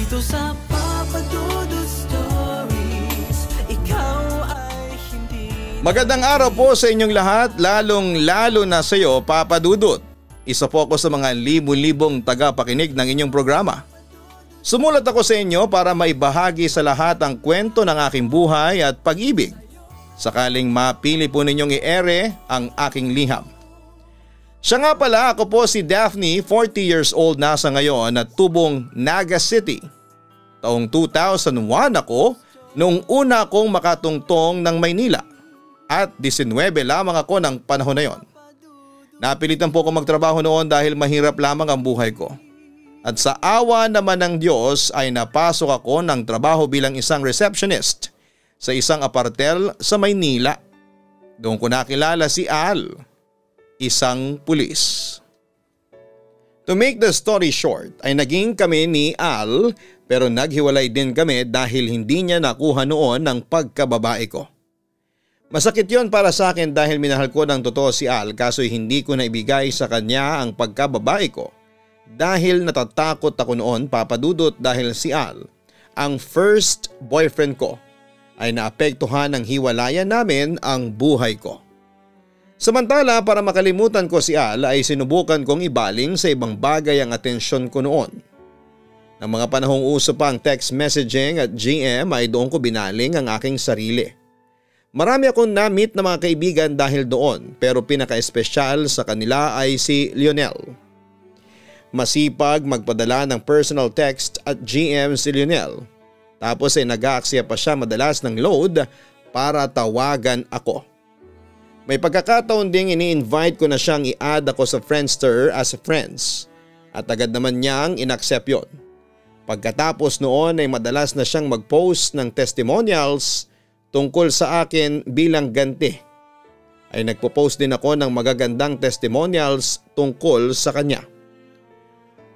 Dito sa Papa Dudut Stories, ikaw ay hindi... Magandang araw po sa inyong lahat, lalong-lalo na sa iyo, Papa Dudut. Isa po ako sa mga libu-libong tagapakinig ng inyong programa. Sumulat ako sa inyo para maibahagi sa lahat ang kwento ng aking buhay at pag-ibig. Sakaling mapili po ninyong i-ere ang aking liham. Siya nga pala, ako po si Daphne, 40 years old na sa ngayon at tubong Naga City. Taong 2001 ako noong una akong makatungtong ng Maynila at 19 lamang ako ng panahon na yon. Napilitan po ako magtrabaho noon dahil mahirap lamang ang buhay ko. At sa awa naman ng Diyos ay napasok ako ng trabaho bilang isang receptionist sa isang apartel sa Maynila. Doon ko nakilala si Al, isang pulis. To make the story short ay naging kami ni Al pero naghiwalay din kami dahil hindi niya nakuha noon ang pagkababae ko. Masakit yon para sa akin dahil minahal ko ng totoo si Al kaso hindi ko naibigay sa kanya ang pagkababae ko dahil natatakot ako noon, Papa Dudut, dahil si Al, ang first boyfriend ko, ay naapektuhan ng hiwalayan namin ang buhay ko. Samantala para makalimutan ko si Al ay sinubukan kong ibaling sa ibang bagay ang atensyon ko noon. Ng mga panahong uso pa ang text messaging at GM ay doon ko binaling ang aking sarili. Marami akong na-meet na mga kaibigan dahil doon pero pinaka-espesyal sa kanila ay si Lionel. Masipag magpadala ng personal text at GM si Lionel. Tapos ay nag-aaksaya pa siya madalas ng load para tawagan ako. May pagkakataon ding ini-invite ko na siyang i-add ako sa Friendster as a friends at agad naman niyang in-accept yon. Pagkatapos noon ay madalas na siyang mag-post ng testimonials tungkol sa akin bilang ganti. Ay nagpo-post din ako ng magagandang testimonials tungkol sa kanya.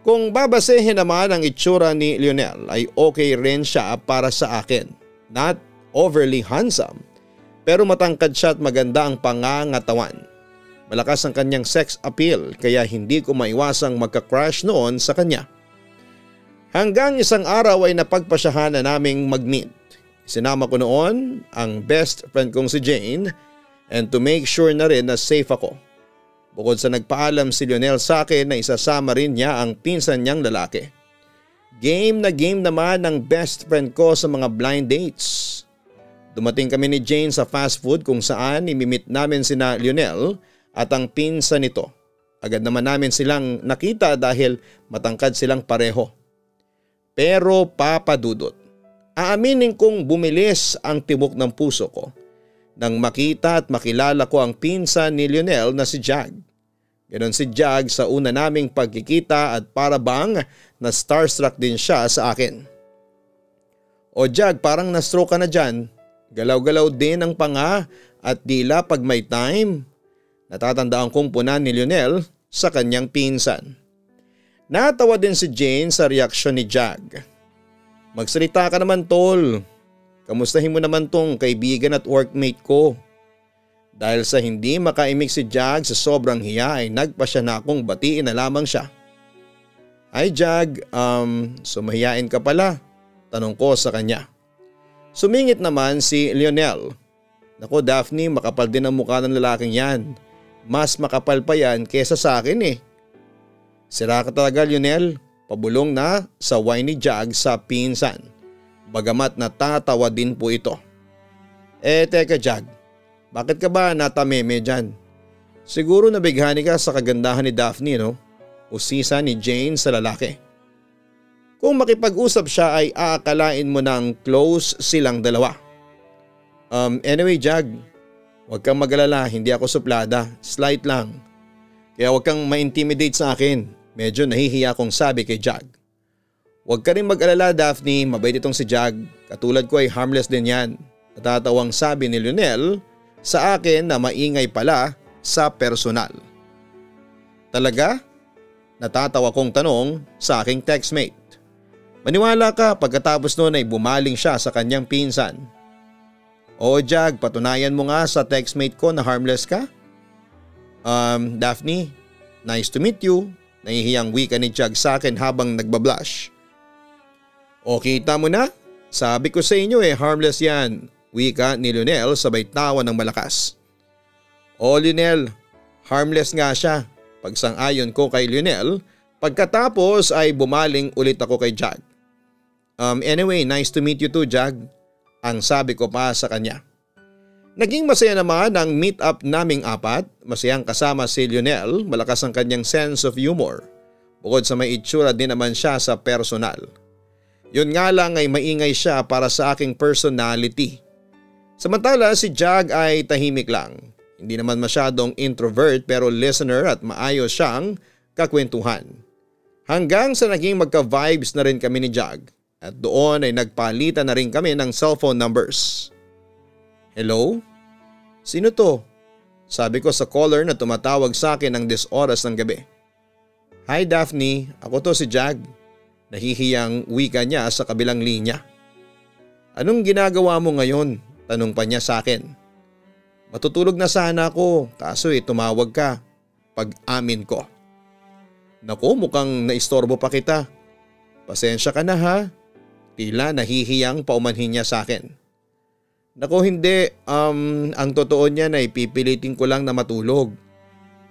Kung babasehin naman ang itsura ni Lionel ay okay rin siya para sa akin. Not overly handsome. Pero matangkad siya at maganda ang pangangatawan. Malakas ang kanyang sex appeal kaya hindi ko maiwasang magka-crush noon sa kanya. Hanggang isang araw ay napagpasyahan na naming mag-meet. Sinama ko noon ang best friend kong si Jane and to make sure na rin na safe ako. Bukod sa nagpaalam si Lionel sa akin na isasama rin niya ang pinsan niyang lalaki. Game na game naman ang best friend ko sa mga blind dates. Dumating kami ni Jane sa fast food kung saan imimit namin sina Lionel at ang pinsan nito. Agad naman namin silang nakita dahil matangkad silang pareho. Pero Papa Dudut, aaminin kong bumilis ang tibok ng puso ko nang makita at makilala ko ang pinsan ni Lionel na si Jag. Ganon si Jag sa una naming pagkikita at para bang na starstruck din siya sa akin. O Jag, parang na-stroke ka na dyan. Galaw-galaw din ang panga at dila pag may time. Natatandaan kong punan ni Lionel sa kanyang pinsan. Natawa din si Jane sa reaksyon ni Jag. Magsalita ka naman tol. Kamustahin mo naman tong kaibigan at workmate ko. Dahil sa hindi makaimik si Jag sa sobrang hiya ay nagpa siya na akong batiin na lamang siya. Ay Jag, sumahiyain ka pala? Tanong ko sa kanya. Sumingit naman si Lionel. Naku Daphne, makapal din ang mukha ng lalaking yan. Mas makapal pa yan kesa sa akin eh. Sira ka talaga Lionel, pabulong na sa whiny Jag sa pinsan. Bagamat natatawa din po ito. Teka Jag, bakit ka ba natameme dyan? Siguro nabighani ka sa kagandahan ni Daphne no? Usisa ni Jane sa lalaki. Kung makipag-usap siya ay aakalain mo ng close silang dalawa. Anyway Jag, huwag kang mag-alala, hindi ako suplada, slight lang. Kaya huwag kang ma-intimidate sa akin, medyo nahihiya akong sabi kay Jag. Huwag ka rin mag-alala Daphne, mabait itong si Jag, katulad ko ay harmless din yan. Natatawang sabi ni Lionel sa akin na maingay pala sa personal. Talaga? Natatawa kong tanong sa aking textmate. Maniwala ka, pagkatapos noon ay bumaling siya sa kanyang pinsan. O Jag, patunayan mo nga sa textmate ko na harmless ka. Daphne, nice to meet you. Nahihiyang wika ni Jag sa akin habang nagbablush. O kita mo na? Sabi ko sa inyo harmless yan. Wika ni Lionel sabay tawa ng malakas. O Lionel, harmless nga siya. Pagsang-ayon ko kay Lionel, pagkatapos ay bumaling ulit ako kay Jag. Anyway, nice to meet you too, Jag. Ang sabi ko pa sa kanya. Naging masaya naman ang meet up naming apat. Masayang kasama si Lionel, malakas ang kanyang sense of humor. Bukod sa may itsura din naman siya sa personal. Yun nga lang ay maingay siya para sa aking personality. Samantala si Jag ay tahimik lang. Hindi naman masyadong introvert pero listener at maayos siyang kakwentuhan. Hanggang sa naging magka-vibes na rin kami ni Jag. At doon ay nagpalitan na rin kami ng cellphone numbers. Hello? Sino to? Sabi ko sa caller na tumatawag sa akin ng 10 oras ng gabi. Hi Daphne, ako to si Jag. Nahihiyang wika niya sa kabilang linya. Anong ginagawa mo ngayon? Tanong pa niya sa akin. Matutulog na sana ako kaso tumawag ka. Pag-amin ko. Naku, mukhang naistorbo pa kita. Pasensya ka na ha. Tila nahihiyang paumanhin niya sa akin. Naku hindi, ang totoo niyan ay pipilitin ko lang na matulog.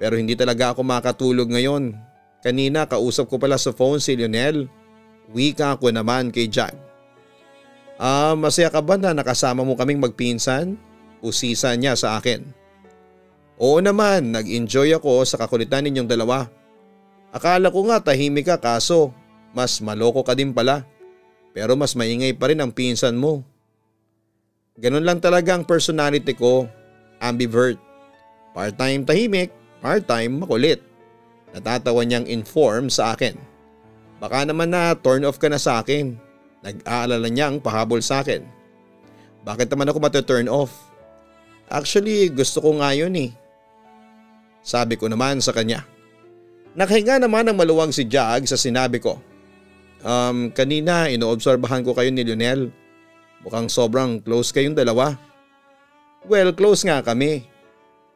Pero hindi talaga ako makatulog ngayon. Kanina kausap ko pala sa phone si Lionel. Wika ko naman kay Jag. Masaya ka ba na nakasama mo kaming magpinsan? Usisa niya sa akin. Oo naman, nag-enjoy ako sa kakulitan ninyong dalawa. Akala ko nga tahimik ka kaso mas maloko ka din pala. Pero mas maingay pa rin ang pinsan mo. Ganun lang talaga ang personality ko, ambivert. Part-time tahimik, part-time makulit. Natatawa niyang inform sa akin. Baka naman na turn off ka na sa akin. Nag-aalala niyang pahabol sa akin. Bakit naman ako mati-turn off? Actually gusto ko nga yun eh. Sabi ko naman sa kanya. Nakahinga naman ang maluwag si Jag sa sinabi ko. Kanina inoobserbahan ko kayo ni Lionel. Mukhang sobrang close kayong dalawa. Well, close nga kami.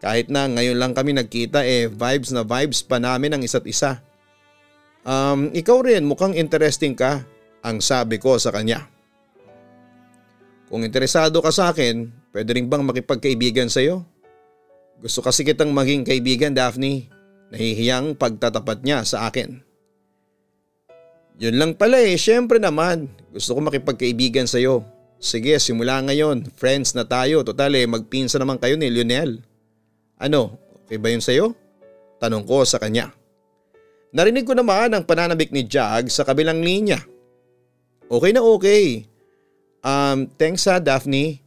Kahit na ngayon lang kami nagkita vibes na vibes pa namin ang isa't isa. Ikaw rin mukhang interesting ka, ang sabi ko sa kanya. Kung interesado ka sa akin, pwede rin bang makipagkaibigan sa iyo? Gusto kasi kitang maging kaibigan, Daphne. Nahihiyang pagtatapat niya sa akin. Yun lang pala syempre naman. Gusto ko makipagkaibigan sa iyo. Sige, simula ngayon, friends na tayo. Total magpinsan naman kayo ni Lionel. Ano, okay ba yun sa'yo? Tanong ko sa kanya. Narinig ko naman ang pananabik ni Jag sa kabilang linya. Okay na okay. Thanks ha Daphne.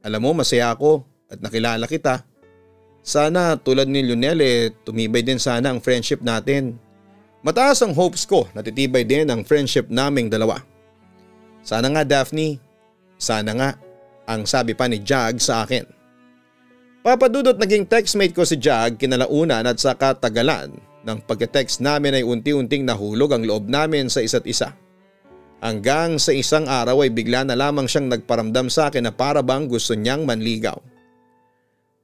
Alam mo masaya ako at nakilala kita. Sana tulad ni Lionel tumibay din sana ang friendship natin. Mataas ang hopes ko na titibay din ang friendship naming dalawa. Sana nga Daphne, sana nga, ang sabi pa ni Jag sa akin. Papadudot naging textmate ko si Jag kinalaunan at sa katagalan ng pagka-text namin ay unti-unting nahulog ang loob namin sa isa't isa. Hanggang sa isang araw ay bigla na lamang siyang nagparamdam sa akin na para bang gusto niyang manligaw.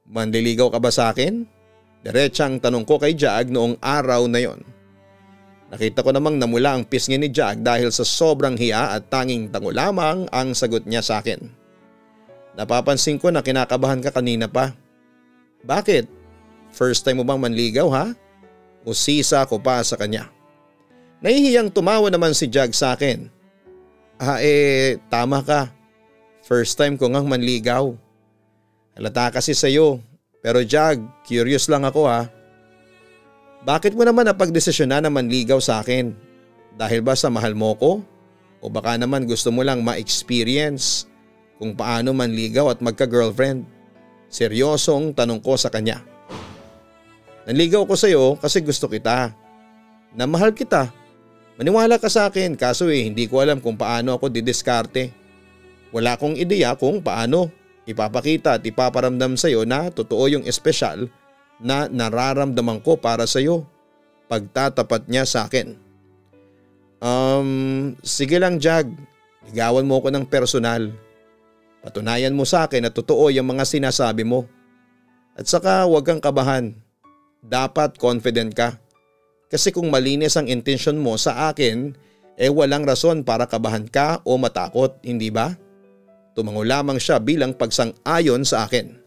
Manliligaw ka ba sa akin? Diretsang tanong ko kay Jag noong araw na yon. Nakita ko namang namula ang pisngi ni Jag dahil sa sobrang hiya at tanging tango lamang ang sagot niya sa akin. Napapansin ko na kinakabahan ka kanina pa. Bakit? First time mo bang manligaw ha? Usisa ko pa sa kanya. Nahihiyang tumawa naman si Jag sa akin. Tama ka. First time ko ngang manligaw. Halata kasi sa'yo. Pero Jag, curious lang ako ha. Bakit mo naman napagdesisyonan na manligaw sa akin? Dahil ba sa mahal mo ko? O baka naman gusto mo lang ma-experience kung paano manligaw at magka-girlfriend? Seryosong tanong ko sa kanya. Nanligaw ko sa iyo kasi gusto kita. Na mahal kita. Maniwala ka sa akin kaso hindi ko alam kung paano ako didiskarte. Wala akong ideya kung paano ipapakita at ipaparamdam sa iyo na totoo yung espesyal na nararamdaman ko para sa iyo. Pagtatapat niya sa akin. Sige lang Jag, ligawan mo ako ng personal. Patunayan mo sa akin na totoo yung mga sinasabi mo. At saka huwag kang kabahan. Dapat confident ka. Kasi kung malinis ang intensyon mo sa akin, walang rason para kabahan ka o matakot, hindi ba? Tumango lamang siya bilang pagsang-ayon sa akin.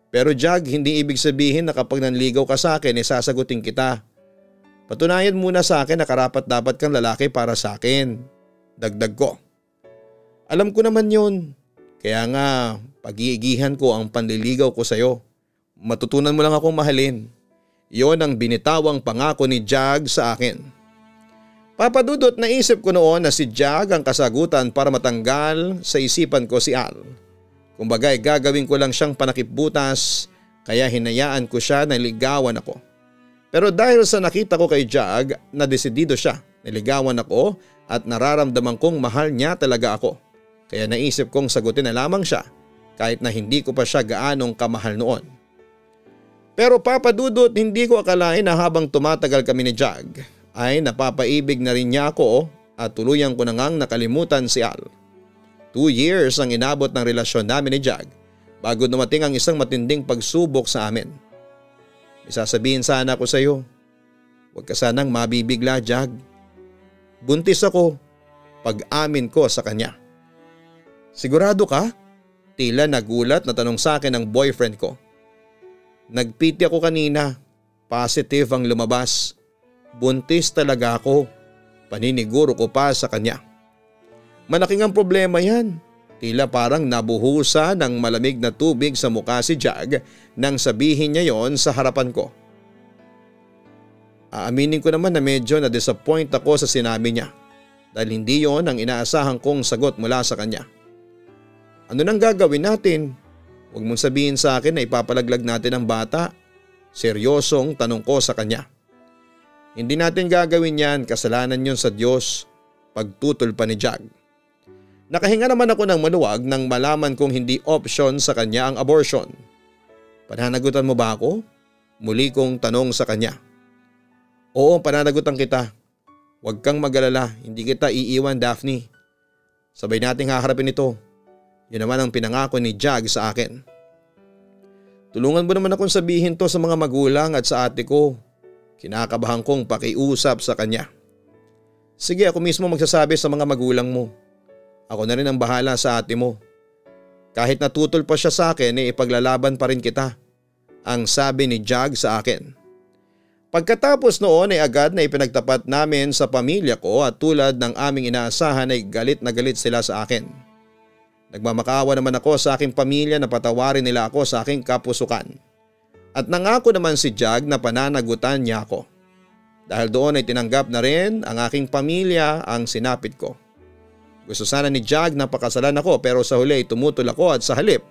Pero Jag, hindi ibig sabihin na kapag nanligaw ka sa akin sasagutin kita. Patunayan muna sa akin na karapat-dapat kang lalaki para sa akin. Dagdag ko. Alam ko naman yun. Kaya nga pag-iigihan ko ang panliligaw ko sa'yo. Matutunan mo lang akong mahalin. Yon ang binitawang pangako ni Jag sa akin. Papadudot, naisip ko noon na si Jag ang kasagutan para matanggal sa isipan ko si Al. Kumbagay gagawin ko lang siyang panakipbutas kaya hinayaan ko siya na ligawan ako. Pero dahil sa nakita ko kay Jag na desidido siya, niligawan ako at nararamdaman kong mahal niya talaga ako. Kaya naisip kong sagutin na lamang siya kahit na hindi ko pa siya gaanong kamahal noon. Pero papadudot, hindi ko akalain na habang tumatagal kami ni Jag ay napapaibig na rin niya ako at tuluyan ko na ngang nakalimutan si Al. 2 years ang inabot ng relasyon namin ni Jag bago dumating ang isang matinding pagsubok sa amin. May sasabihin sana ako sa iyo. Huwag ka sanang mabibigla, Jag. Buntis ako, pag-amin ko sa kanya. Sigurado ka? Tila nagulat na tanong sa akin ng boyfriend ko. Nag-PT ako kanina, positive ang lumabas. Buntis talaga ako, paniniguro ko pa sa kanya. Malaking ang problema yan. Tila parang nabuhusa ng malamig na tubig sa mukha si Jag nang sabihin niya yon sa harapan ko. Aaminin ko naman na medyo na-disappoint ako sa sinabi niya dahil hindi yon ang inaasahan kong sagot mula sa kanya. Ano nang gagawin natin? Huwag mong sabihin sa akin na ipapalaglag natin ang bata. Seryosong tanong ko sa kanya. Hindi natin gagawin yan, kasalanan yon sa Diyos. Pagtutol pa ni Jag. Nakahinga naman ako ng maluwag nang malaman kong hindi option sa kanya ang abortion. Pananagutan mo ba ako? Muli kong tanong sa kanya. Oo, pananagutan kita. Huwag kang mag-alala, hindi kita iiwan, Daphne. Sabay nating haharapin ito. Yun naman ang pinangako ni Jag sa akin. Tulungan mo naman akong sabihin to sa mga magulang at sa ate ko. Kinakabahan kong pakiusap sa kanya. Sige, ako mismo magsasabi sa mga magulang mo. Ako na rin ang bahala sa ate mo. Kahit natutol pa siya sa akin, ipaglalaban pa rin kita. Ang sabi ni Jag sa akin. Pagkatapos noon ay agad na ipinagtapat namin sa pamilya ko at tulad ng aming inaasahan ay galit na galit sila sa akin. Nagmamakaawa naman ako sa aking pamilya na patawarin nila ako sa aking kapusukan. At nangako naman si Jag na pananagutan niya ako. Dahil doon ay tinanggap na rin ang aking pamilya ang sinapit ko. Gusto sana ni Jag na pakasalan ako pero sa huli tumutol ako at sa halip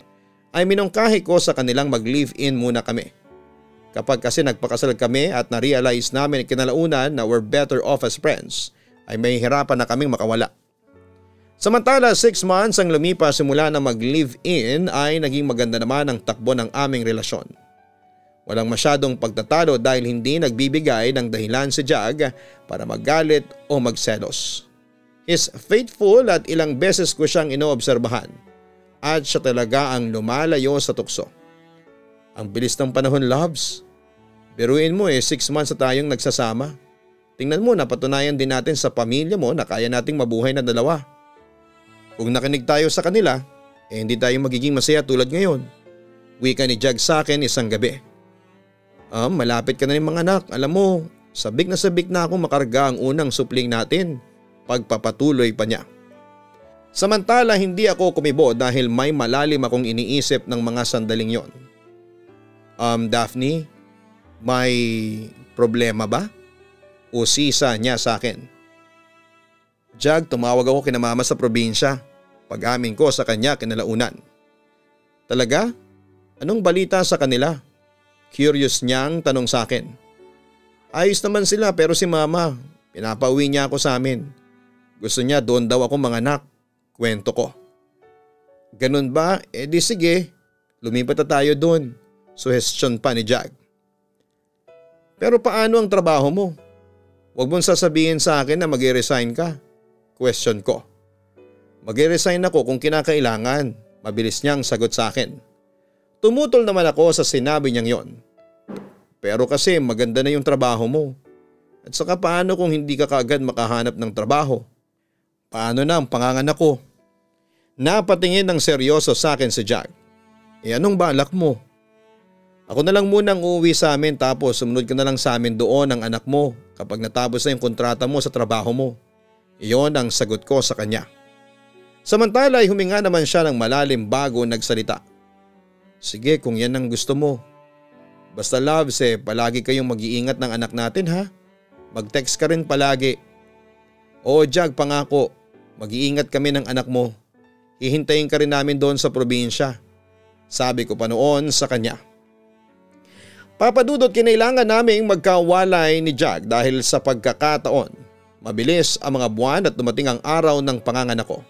ay minungkahi ko sa kanilang mag-live-in muna kami. Kapag kasi nagpakasal kami at na-realize namin kinalaunan na we're better off as friends ay may hirapan na kaming makawala. Samantala 6 months ang lumipas simula na mag-live-in ay naging maganda naman ang takbo ng aming relasyon. Walang masyadong pagtatalo dahil hindi nagbibigay ng dahilan si Jag para magalit o magselos. Is faithful at ilang beses ko siyang inoobserbahan at siya talaga ang lumalayo sa tukso. Ang bilis ng panahon, loves. Biruin mo 6 months na tayong nagsasama. Tingnan mo, napatunayan din natin sa pamilya mo na kaya nating mabuhay na dalawa. Kung nakinig tayo sa kanila, hindi tayo magiging masaya tulad ngayon. Wika ni Jag sa akin isang gabi. Malapit ka na rin mga anak. Alam mo, sabik na akong makarga ang unang supling natin. Pagpapatuloy pa niya. Samantala hindi ako kumibo dahil may malalim akong iniisip ng mga sandaling yon. Daphne, may problema ba? Usisa niya sa akin. Jag, tumawag ako kina mama sa probinsya. Pag-amin ko sa kanya kinalaunan. Talaga? Anong balita sa kanila? Curious niyang tanong sa akin. Ayos naman sila pero si mama, pinapauwi niya ako sa amin. Gusto niya doon daw ako manganak. Kwento ko. Ganun ba? Di sige. Lumipat na tayo doon. Suhestyon pa ni Jag. Pero paano ang trabaho mo? Huwag mong sasabihin sa akin na mag-resign ka. Question ko. Mag-resign ako kung kinakailangan. Mabilis niyang sagot sa akin. Tumutol naman ako sa sinabi niyang yon. Pero kasi maganda na yung trabaho mo. At saka paano kung hindi ka kaagad makahanap ng trabaho? Paano na ang panganganak ko? Napatingin ng seryoso sa akin si Jack. Anong balak mo? Ako na lang munang uuwi sa amin tapos sumunod ka na lang sa amin doon ang anak mo kapag natapos na yung kontrata mo sa trabaho mo. Iyon ang sagot ko sa kanya. Samantala ay huminga naman siya ng malalim bago nagsalita. Sige kung yan ang gusto mo. Basta loves palagi kayong mag-iingat ng anak natin ha. Mag-text ka rin palagi. Oo Jag, pangako. Mag-iingat kami ng anak mo. Hihintayin ka rin namin doon sa probinsya. Sabi ko pa noon sa kanya. Papa Dudut, kinailangan naming magkawalay ni Jag dahil sa pagkakataon. Mabilis ang mga buwan at dumating ang araw ng panganganak ko.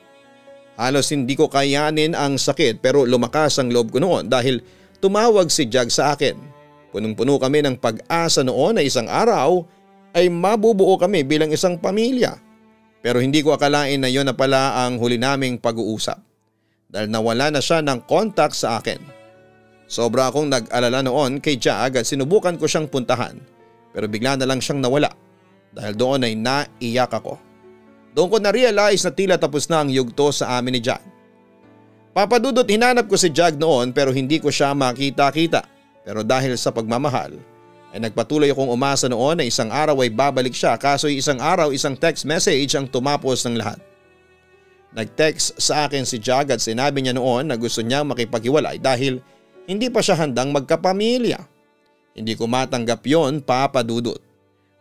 Halos hindi ko kayanin ang sakit pero lumakas ang loob ko noon dahil tumawag si Jag sa akin. Punong-puno kami ng pag-asa noon na isang araw ay mabubuo kami bilang isang pamilya. Pero hindi ko akalain na yon na pala ang huli naming pag-uusap. Dahil nawala na siya ng contact sa akin. Sobra akong nag-alala noon kay Jag at sinubukan ko siyang puntahan. Pero bigla na lang siyang nawala. Dahil doon ay naiyak ako. Doon ko na-realize na tila tapos na ang yugto sa amin ni Jag. Papa Dudut, hinanap ko si Jag noon pero hindi ko siya makita-kita. Pero dahil sa pagmamahal ay nagpatuloy akong umasa noon na isang araw ay babalik siya kaso isang araw isang text message ang tumapos ng lahat. Nag-text sa akin si Jag at sinabi niya noon na gusto niyang makipaghiwalay dahil hindi pa siya handang magkapamilya. Hindi ko matanggap yon, Papa Dudut.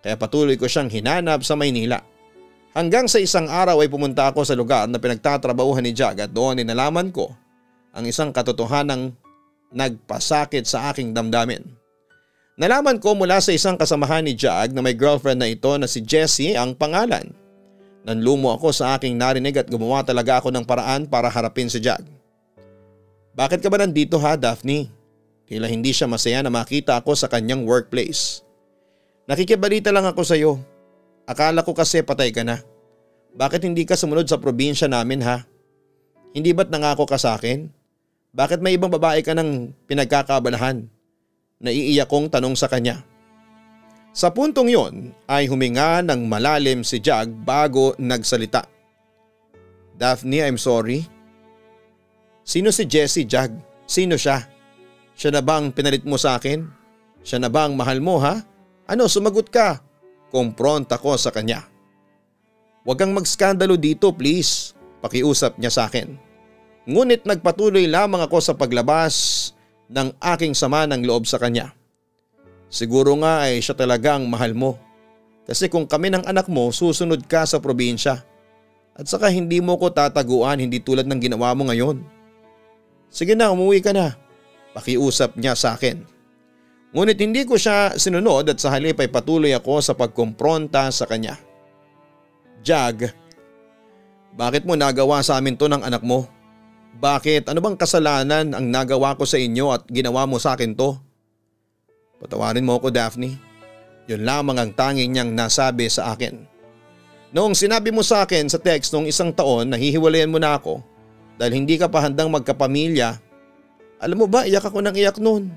Kaya patuloy ko siyang hinanap sa Maynila. Hanggang sa isang araw ay pumunta ako sa lugar na pinagtatrabahuhan ni Jag at doon ay nalaman ko ang isang katotohanang nagpasakit sa aking damdamin. Nalaman ko mula sa isang kasamahan ni Jag na may girlfriend na ito na si Jessie ang pangalan. Nanlumo ako sa aking narinig at gumawa talaga ako ng paraan para harapin si Jag. Bakit ka ba nandito ha, Daphne? Tila hindi siya masaya na makita ako sa kanyang workplace. Nakikibalita lang ako sa iyo. Akala ko kasi patay ka na. Bakit hindi ka sumunod sa probinsya namin ha? Hindi ba't nangako ka sa akin? Bakit may ibang babae ka nang pinagkakabalahan? Naiiyak kong tanong sa kanya. Sa puntong yon ay huminga ng malalim si Jag bago nagsalita. Daphne, I'm sorry. Sino si Jessie, Jag? Sino siya? Siya na bang pinalit mo sa akin? Siya na bang mahal mo ha? Ano, sumagot ka? Kumpronta ko sa kanya. Huwag kang magskandalo dito please, pakiusap niya sa akin. Ngunit nagpatuloy lamang ako sa paglabas ng aking sama ng loob sa kanya. Siguro nga ay siya talagang mahal mo. Kasi kung kami ng anak mo susunod ka sa probinsya. At saka hindi mo ko tataguan hindi tulad ng ginawa mo ngayon. Sige na, umuwi ka na, pakiusap niya sa akin. Ngunit hindi ko siya sinunod at sa halip ay patuloy ako sa pagkumpronta sa kanya. Jag, bakit mo nagawa sa amin to ng anak mo? Bakit? Ano bang kasalanan ang nagawa ko sa inyo at ginawa mo sa akin to? Patawarin mo ako, Daphne. Yun lamang ang tanging niyang nasabi sa akin. Noong sinabi mo sa akin sa text noong isang taon na hihiwalayan mo na ako dahil hindi ka pa handang magkapamilya, alam mo ba iyak ako ng iyak noon.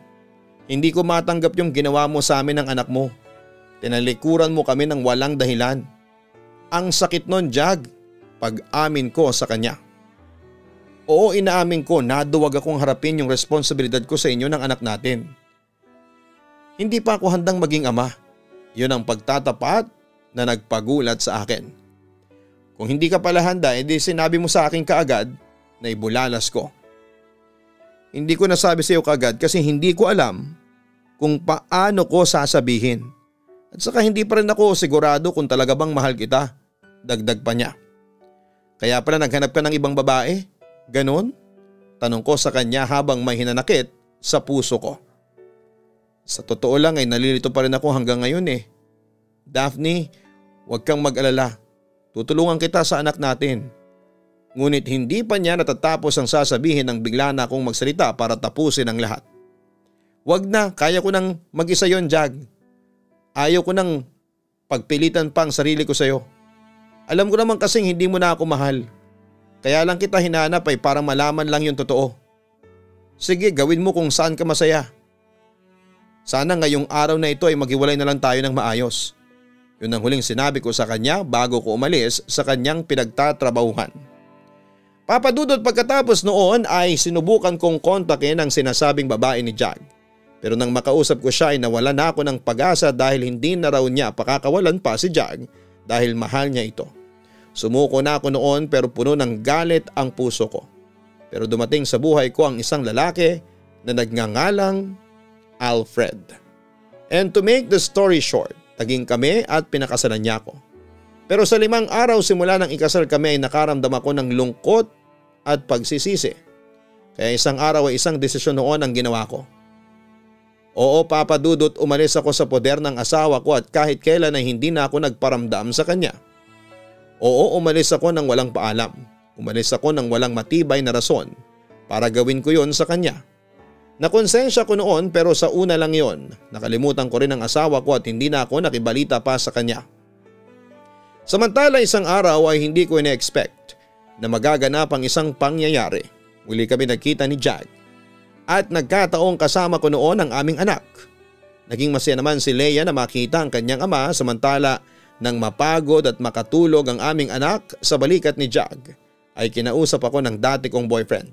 Hindi ko matanggap yung ginawa mo sa amin ng anak mo. Tinalikuran mo kami ng walang dahilan. Ang sakit noon, Jag, pag-amin ko sa kanya. Oo, inaamin ko na duwag akong harapin yung responsibilidad ko sa inyo ng anak natin. Hindi pa ako handang maging ama. Yun ang pagtatapat na nagpagulat sa akin. Kung hindi ka pala handa, edi sinabi mo sa akin kaagad na ibulalas ko. Hindi ko nasabi sa iyo kaagad kasi hindi ko alam kung paano ko sasabihin. At saka hindi pa rin ako sigurado kung talaga bang mahal kita. Dagdag pa niya. Kaya pala naghanap ka ng ibang babae? Ganon? Tanong ko sa kanya habang may hinanakit sa puso ko. Sa totoo lang ay nalilito pa rin ako hanggang ngayon eh. Daphne, huwag kang mag-alala. Tutulungan kita sa anak natin. Ngunit hindi pa niya natatapos ang sasabihin nang bigla na akong magsalita para tapusin ang lahat. Huwag na, kaya ko nang mag-isa yon, Jag. Ayaw ko nang pagpilitan pa ang sarili ko sa'yo. Alam ko naman kasing hindi mo na ako mahal. Kaya lang kita hinanap ay parang malaman lang yung totoo. Sige, gawin mo kung saan ka masaya. Sana ngayong araw na ito ay maghiwalay na lang tayo ng maayos. Yun ang huling sinabi ko sa kanya bago ko umalis sa kanyang pinagtatrabahuhan. Papa Dudut, pagkatapos noon ay sinubukan kong kontakin ang sinasabing babae ni Jag. Pero nang makausap ko siya ay nawala na ako ng pag-asa dahil hindi na raw niya pakakawalan pa si Jag dahil mahal niya ito. Sumuko na ako noon pero puno ng galit ang puso ko. Pero dumating sa buhay ko ang isang lalaki na nagngangalang Alfred. And to make the story short, naging kami at pinakasalan niya ako. Pero sa 5 araw simula nang ikasal kami ay nakaramdam ako ng lungkot at pagsisisi. Kaya isang araw ay isang desisyon noon ang ginawa ko. Oo, Papa Dudut, umalis ako sa poder ng asawa ko at kahit kailan ay hindi na ako nagparamdam sa kanya. Oo, umalis ako ng walang paalam. Umalis ako ng walang matibay na rason para gawin ko yon sa kanya. Nakonsensya ko noon pero sa una lang yon. Nakalimutan ko rin ang asawa ko at hindi na ako nakibalita pa sa kanya. Samantala isang araw ay hindi ko ina-expect na magaganap ang isang pangyayari. Muli kami nagkita ni Jag at nagkataong kasama ko noon ang aming anak. Naging masaya naman si Leia na makita ang kanyang ama samantala nang mapagod at makatulog ang aming anak sa balikat ni Jag ay kinausap ako ng dati kong boyfriend.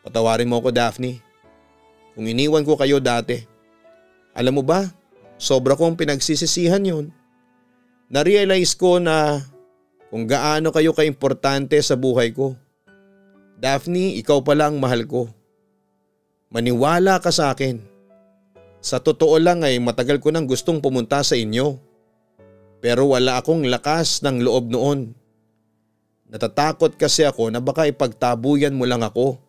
Patawarin mo ako, Daphne. Kung iniwan ko kayo dati. Alam mo ba, sobra kong pinagsisisihan yun. Na-realize ko na kung gaano kayo kaimportante sa buhay ko. Daphne, ikaw pala ang mahal ko. Maniwala ka sa akin. Sa totoo lang ay matagal ko nang gustong pumunta sa inyo. Pero wala akong lakas ng loob noon. Natatakot kasi ako na baka ipagtabuyan mo lang ako.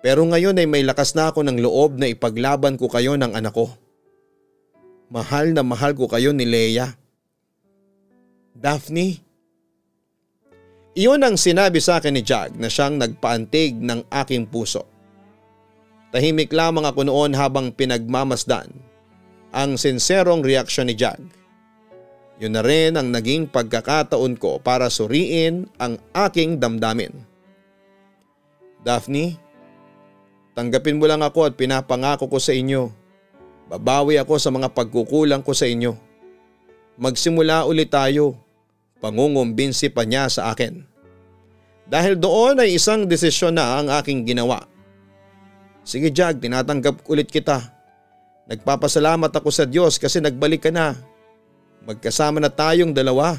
Pero ngayon ay may lakas na ako ng loob na ipaglaban ko kayo ng anak ko. Mahal na mahal ko kayo ni Leia. Daphne. Iyon ang sinabi sa akin ni Jag na siyang nagpaantig ng aking puso. Tahimik lamang ako noon habang pinagmamasdan ang sinserong reaksyon ni Jag. Yun na rin ang naging pagkakataon ko para suriin ang aking damdamin. Daphne, tanggapin mo lang ako at pinapangako ko sa inyo. Babawi ako sa mga pagkukulang ko sa inyo. Magsimula ulit tayo. Pangungumbinsi pa niya sa akin. Dahil doon ay isang desisyon na ang aking ginawa. Sige Jag, tinatanggap ulit kita. Nagpapasalamat ako sa Diyos kasi nagbalik ka na. Magkasama na tayong dalawa.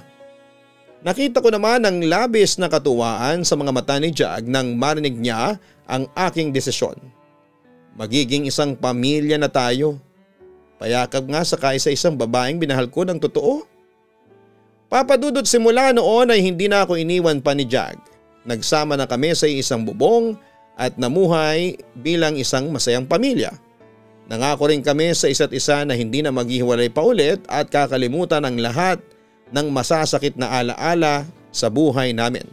Nakita ko naman ang labis na katuwaan sa mga mata ni Jag nang marinig niya ang aking desisyon. Magiging isang pamilya na tayo. Payakap nga sa kaisa-isang babaeng binahal ko ng totoo. Papa Dudut, simula noon ay hindi na ako iniwan pa ni Jag. Nagsama na kami sa isang bubong at namuhay bilang isang masayang pamilya. Nangako rin kami sa isa't isa na hindi na maghihiwalay pa ulit at kakalimutan ang lahat ng masasakit na alaala sa buhay namin.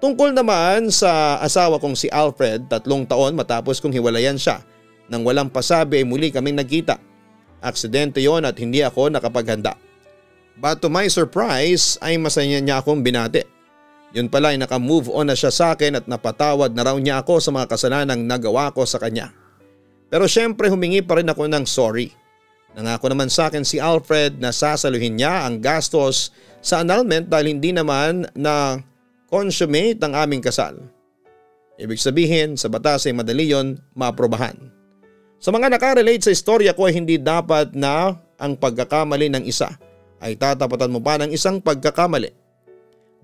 Tungkol naman sa asawa kong si Alfred, 3 taon matapos kong hiwalayan siya. Nang walang pasabi ay muli kaming nagkita. Aksidente yon at hindi ako nakapaghanda. But to my surprise ay masaya niya akong binati. Yun pala ay naka-move on na siya sa akin at napatawad na raw niya ako sa mga kasalanang nagawa ko sa kanya. Pero syempre humingi pa rin ako ng sorry. Nangako naman sa akin si Alfred na sasaluhin niya ang gastos sa annulment dahil hindi naman na consummate ang aming kasal. Ibig sabihin sa batas ay madali yon maaprobahan. Sa mga nakarelate sa istorya ko ay hindi dapat na ang pagkakamali ng isa ay tatapatan mo pa ng isang pagkakamali.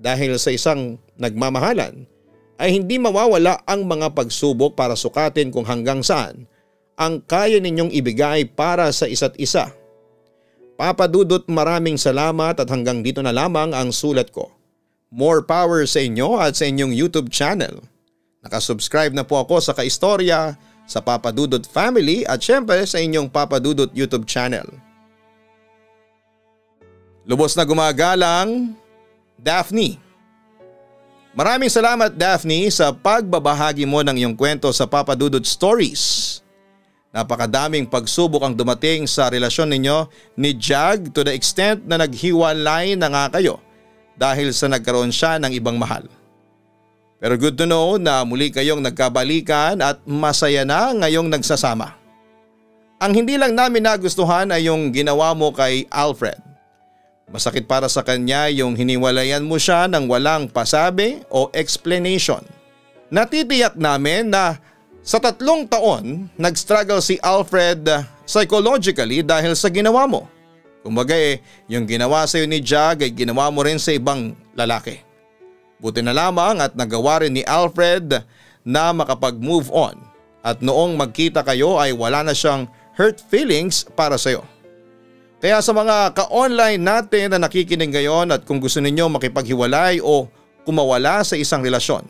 Dahil sa isang nagmamahalan ay hindi mawawala ang mga pagsubok para sukatin kung hanggang saan ang kaya ninyong ibigay para sa isa't isa. Papa Dudut, maraming salamat at hanggang dito na lamang ang sulat ko. More power sa inyo at sa inyong YouTube channel. Nakasubscribe na po ako sa kaistorya sa Papa Dudut Family at syempre sa inyong Papa Dudut YouTube channel. Lubos na gumagalang, Daphne. Maraming salamat Daphne sa pagbabahagi mo ng iyong kwento sa Papa Dudut Stories. Napakadaming pagsubok ang dumating sa relasyon ninyo ni Jag to the extent na naghiwalay na nga kayo dahil sa nagkaroon siya ng ibang mahal. Pero good to know na muli kayong nagkabalikan at masaya na ngayong nagsasama. Ang hindi lang namin nagustuhan ay yung ginawa mo kay Alfred. Masakit para sa kanya yung hiniwalayan mo siya ng walang pasabi o explanation. Natitiyak namin na sa 3 taon, nag-struggle si Alfred psychologically dahil sa ginawa mo. Kumbaga yung ginawa sa iyo ni Jag ay ginawa mo rin sa ibang lalaki. Buti na lamang at nagawa rin ni Alfred na makapag-move on. At noong magkita kayo ay wala na siyang hurt feelings para sa iyo. Kaya sa mga ka-online natin na nakikinig ngayon at kung gusto ninyo makipaghiwalay o kumawala sa isang relasyon,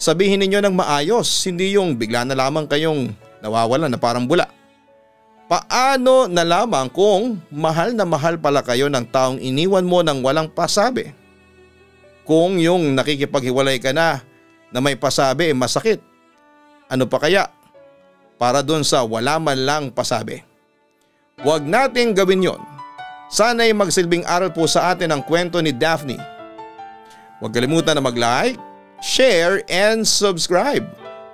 sabihin ninyo ng maayos, hindi yung bigla na lamang kayong nawawala na parang bula. Paano na lamang kung mahal na mahal pala kayo ng taong iniwan mo ng walang pasabi? Kung yung nakikipaghiwalay ka na may pasabi masakit, ano pa kaya para dun sa wala man lang pasabi? Huwag nating gawin yon. Sana'y magsilbing aral po sa atin ang kwento ni Daphne. Huwag kalimutan na mag-like, share and subscribe.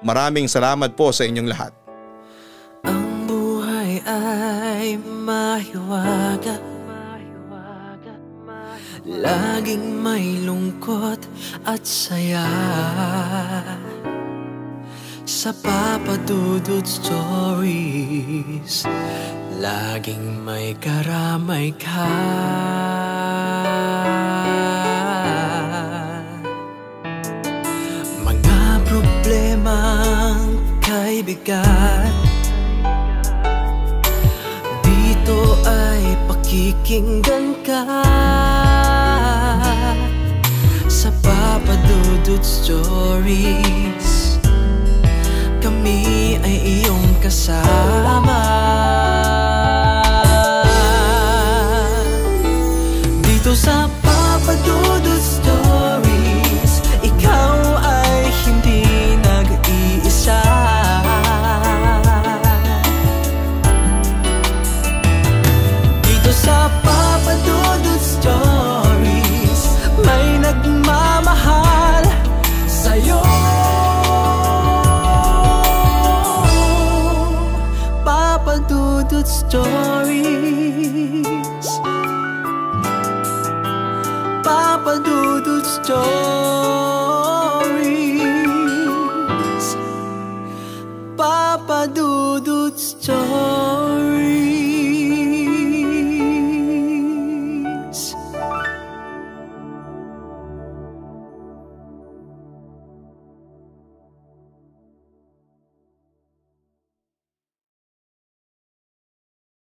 Maraming salamat po sa inyong lahat. Ang buhay ay mahiwaga, laging may lungkot at saya. Sa Papa Dudut Stories, laging may karamay ka. Mga problemang kaibigan, dito ay pakikinggan ka. Sa Papa Dudut Stories, kami ay iyong kasama. Dito sa Papa Dudut Stories, ikaw ay hindi nag-iisa. Dito sa Papa Dudut Stories, may nagmamahal sa'yo. Papa Dudut Stories, Papa Dudut Stories, Papa Dudut Stories.